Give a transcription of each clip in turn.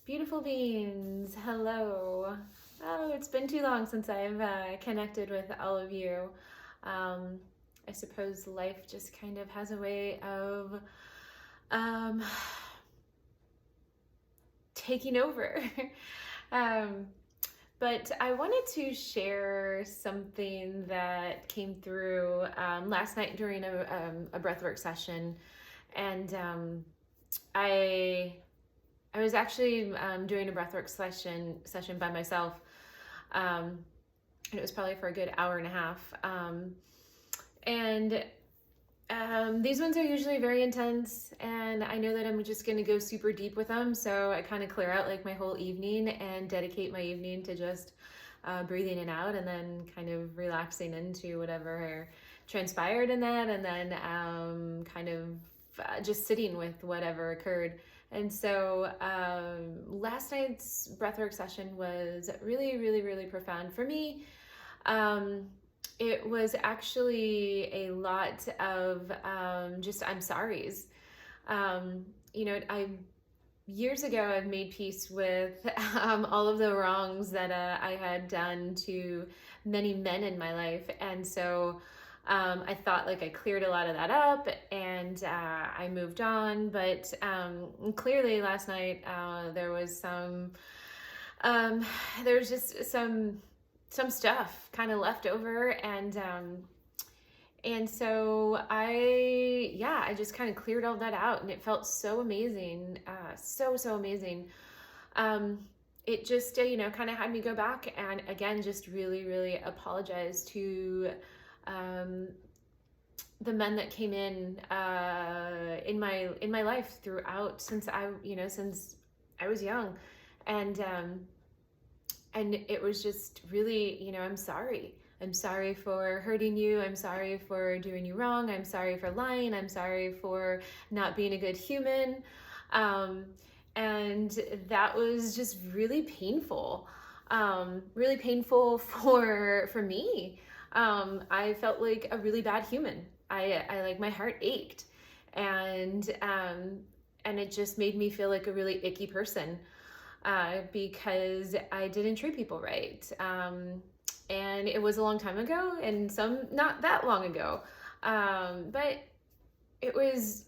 Beautiful beings, hello. Oh, it's been too long since I've connected with all of you. Um, I suppose life just kind of has a way of um, taking over. um, but I wanted to share something that came through last night during a breathwork session, and I I was actually doing a breathwork session by myself, um, and it was probably for a good hour and a half. And These ones are usually very intense, and I know that I'm just going to go super deep with them. So I kind of clear out like my whole evening and dedicate my evening to just breathing it out, and then kind of relaxing into whatever transpired in that, and then kind of just sitting with whatever occurred. And so last night's breathwork session was really, really, really profound for me. Um, it was actually a lot of just I'm sorry's. I years ago I've made peace with all of the wrongs that I had done to many men in my life, and so I thought like I cleared a lot of that up, and I moved on. But clearly last night there was um, there was just some stuff kind of left over, and so I just kind of cleared all that out, and it felt so amazing, so amazing. Um, it just kind of had me go back and again just really really apologize to um, the men that came in my life throughout since I was young, and it was just really, I'm sorry. I'm sorry for hurting you. I'm sorry for doing you wrong. I'm sorry for lying. I'm sorry for not being a good human. Um, and that was just really painful. Really painful for me. I felt like a really bad human. I like my heart ached, and and it just made me feel like a really icky person because I didn't treat people right. And it was a long time ago, and some not that long ago. But it was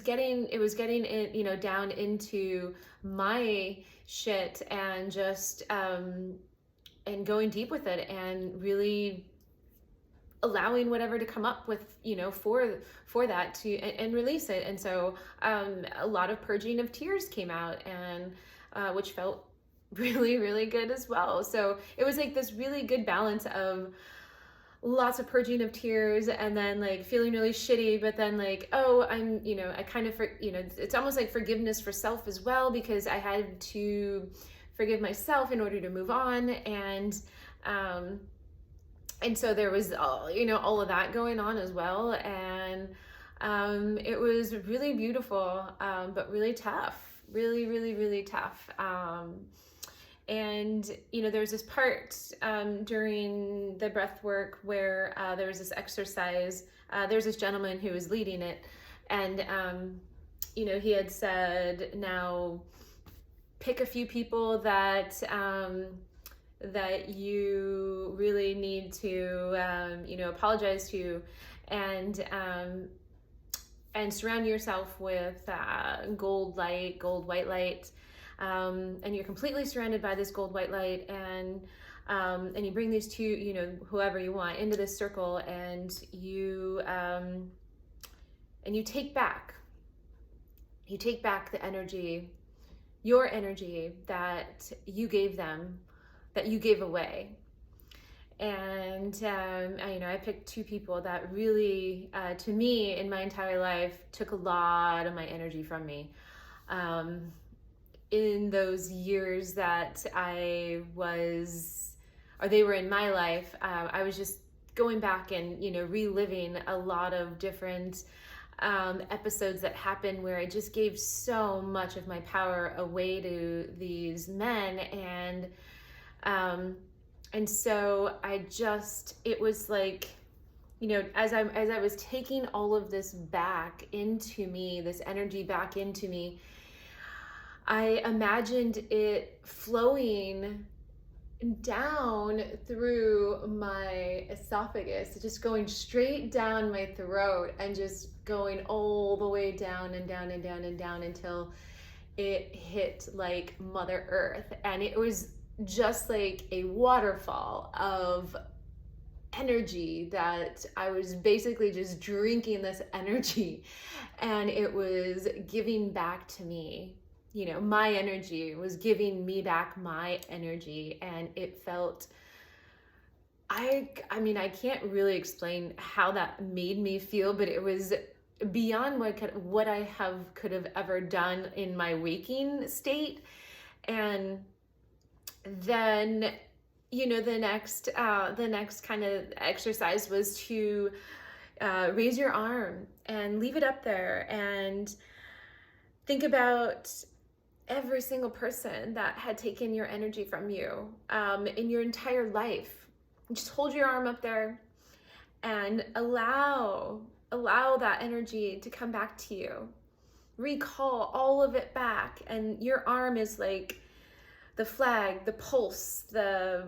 getting it, down into my shit, and just and going deep with it, and really allowing whatever to come up with, for that to and release it. And so a lot of purging of tears came out, and which felt really really good as well. So it was like this really good balance of lots of purging of tears, and then like feeling really shitty, but then like, oh, I kind of it's almost like forgiveness for self as well, because I had to forgive myself in order to move on. And so there was all of that going on as well. And it was really beautiful, but really tough, really really really tough. And there's this part during the breath work where there was this exercise. There's this gentleman who was leading it, and he had said, now pick a few people that that you really need to apologize to, and surround yourself with gold light, gold white light, and you're completely surrounded by this gold white light, and you bring these two, whoever you want, into this circle, and you take back the energy, your energy that you gave them, that you gave away. And I picked two people that really, to me, in my entire life, took a lot of my energy from me. In those years that they were in my life, I was just going back and reliving a lot of different episodes that happened where I just gave so much of my power away to these men, and so it was like, as I was taking all of this back into me, this energy back into me, I imagined it flowing down through my esophagus, just going straight down my throat and just going all the way down and down and down and down until it hit like Mother Earth. And it was just like a waterfall of energy that I was basically just drinking this energy, and it was giving back to me. You know, my energy was giving me back my energy, and it felt, I mean, I can't really explain how that made me feel, but it was beyond what I could have ever done in my waking state. And then, you know, the next kind of exercise was to raise your arm and leave it up there and think about every single person that had taken your energy from you in your entire life. Just hold your arm up there and allow that energy to come back to you. Recall all of it back, and your arm is like the flag, the pulse, the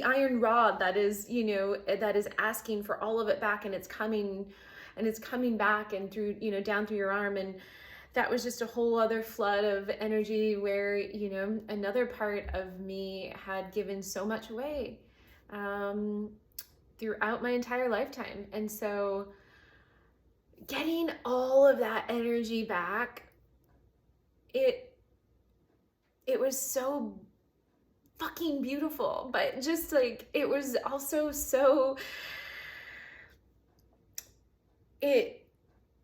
iron rod that is, you know, that is asking for all of it back, and it's coming back and through, you know, down through your arm. And that was just a whole other flood of energy where, you know, another part of me had given so much away throughout my entire lifetime. And so getting all of that energy back, it was so fucking beautiful, but just like, it was also so, it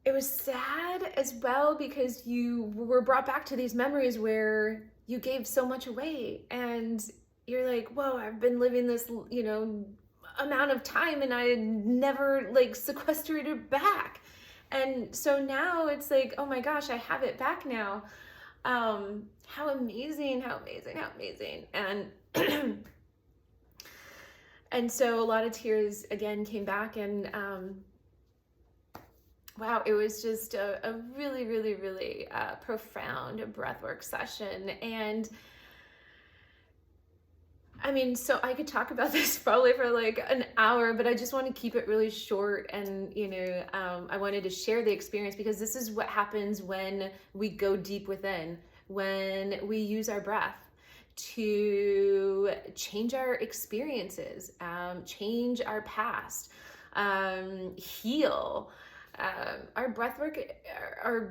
was sad as well, because you were brought back to these memories where you gave so much away, and you're like, whoa, I've been living this, you know, amount of time, and I never like sequestered it back. And so now it's like, oh my gosh, I have it back now. How amazing, how amazing, how amazing. And and so a lot of tears again came back, and wow, it was just a really, really, really profound breathwork session. And I mean, so I could talk about this probably for like an hour, but I just want to keep it really short. And, you know, I wanted to share the experience, because this is what happens when we go deep within, when we use our breath to change our experiences, change our past, heal. Our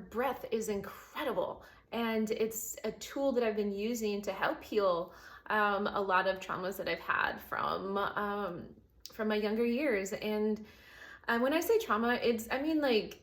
breath is incredible, and it's a tool that I've been using to help heal a lot of traumas that I've had from my younger years. And when I say trauma, it's, I mean, like,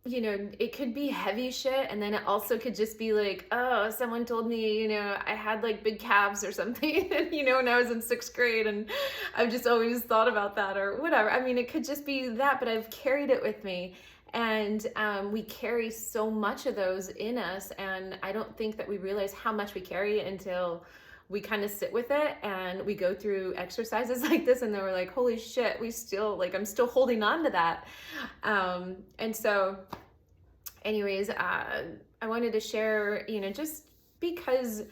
you know, it could be heavy shit, and then it also could just be like, oh, someone told me, you know, I had like big calves or something, you know, when I was in 6th grade, and I've just always thought about that, or whatever. I mean, it could just be that, but I've carried it with me. And we carry so much of those in us, and I don't think that we realize how much we carry until we kind of sit with it and we go through exercises like this, and then we're like, holy shit, we still, like, I'm still holding on to that. And so anyways, I wanted to share, you know, just because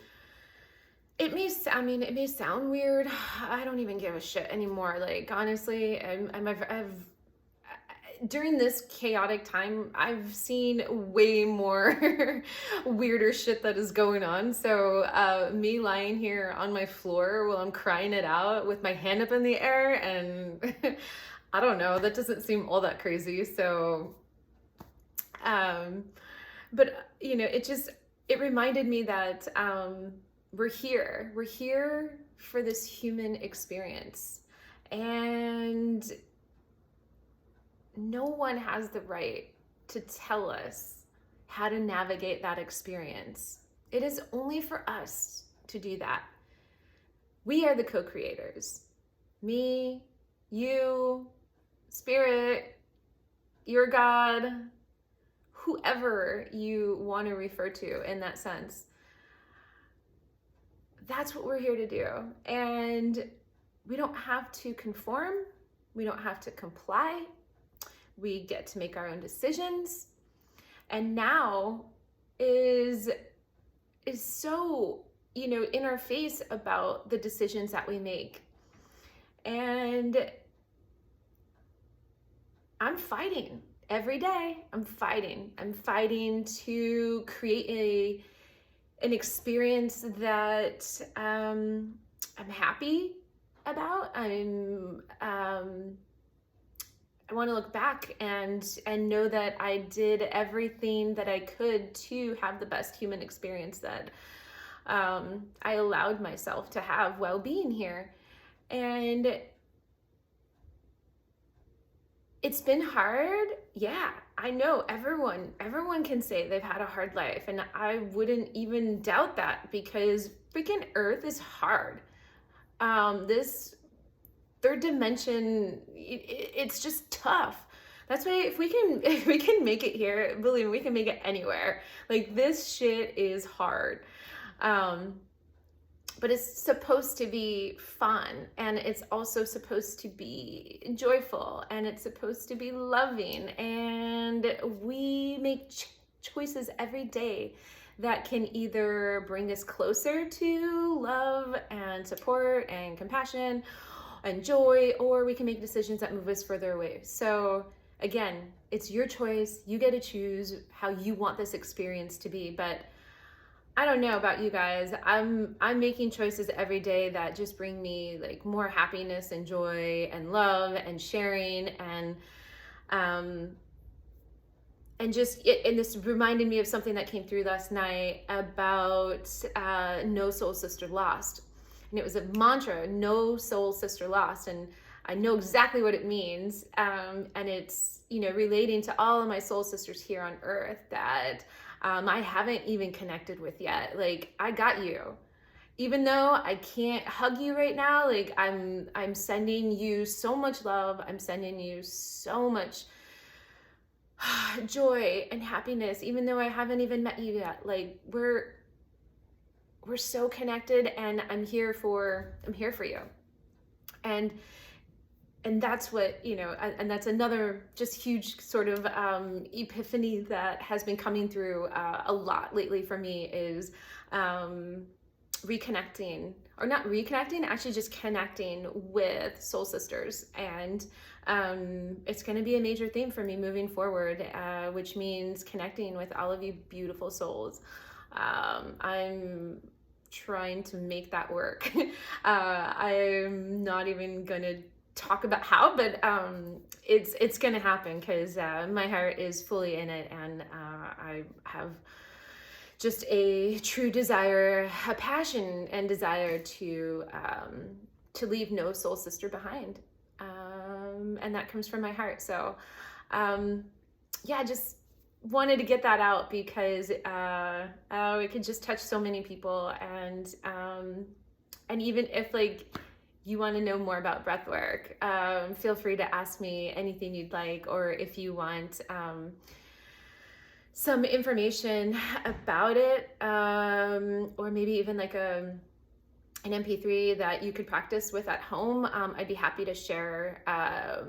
it may sound weird. I don't even give a shit anymore. Like, honestly, I've during this chaotic time, I've seen way more weirder shit that is going on. So me lying here on my floor while I'm crying it out with my hand up in the air, and I don't know, that doesn't seem all that crazy. So, but you know, it reminded me that we're here for this human experience, and no one has the right to tell us how to navigate that experience. It is only for us to do that. We are the co-creators. Me, you, spirit, your God, whoever you want to refer to in that sense. That's what we're here to do. And we don't have to conform. We don't have to comply. We get to make our own decisions. And now is so, in our face about the decisions that we make. And I'm fighting every day. I'm fighting to create an experience that I'm happy about. I want to look back and know that I did everything that I could to have the best human experience that I allowed myself to have while being here. And it's been hard. Yeah, I know everyone can say they've had a hard life, and I wouldn't even doubt that, because freaking Earth is hard. This third dimension, it's just tough. That's why if we can make it here, believe me, we can make it anywhere. Like, this shit is hard. But it's supposed to be fun, and it's also supposed to be joyful, and it's supposed to be loving, and we make choices every day that can either bring us closer to love and support and compassion and joy, or we can make decisions that move us further away. So again, it's your choice. You get to choose how you want this experience to be. But I don't know about you guys. I'm making choices every day that just bring me like more happiness and joy and love and sharing, and this reminded me of something that came through last night about no soul sister lost. And it was a mantra, no soul sister lost. And I know exactly what it means. And it's, relating to all of my soul sisters here on earth that I haven't even connected with yet. Like, I got you. Even though I can't hug you right now, like I'm sending you so much love. I'm sending you so much joy and happiness, even though I haven't even met you yet. Like, we're so connected, and I'm here for you. And that's what, and that's another just huge sort of epiphany that has been coming through a lot lately for me, is reconnecting, or not reconnecting, actually just connecting with soul sisters. And it's going to be a major theme for me moving forward, which means connecting with all of you beautiful souls. I'm trying to make that work. I'm not even going to talk about how, but it's gonna happen, because my heart is fully in it, and I have just a true desire, a passion and desire to leave no soul sister behind, and that comes from my heart. So yeah, just wanted to get that out, because it could just touch so many people. And even if like you want to know more about breathwork, feel free to ask me anything you'd like, or if you want some information about it, or maybe even like an MP3 that you could practice with at home, I'd be happy to share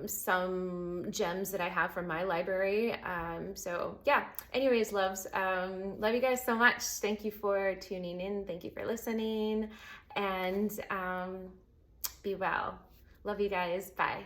some gems that I have from my library. So yeah, anyways, loves, love you guys so much. Thank you for tuning in. Thank you for listening, and be well. Love you guys. Bye.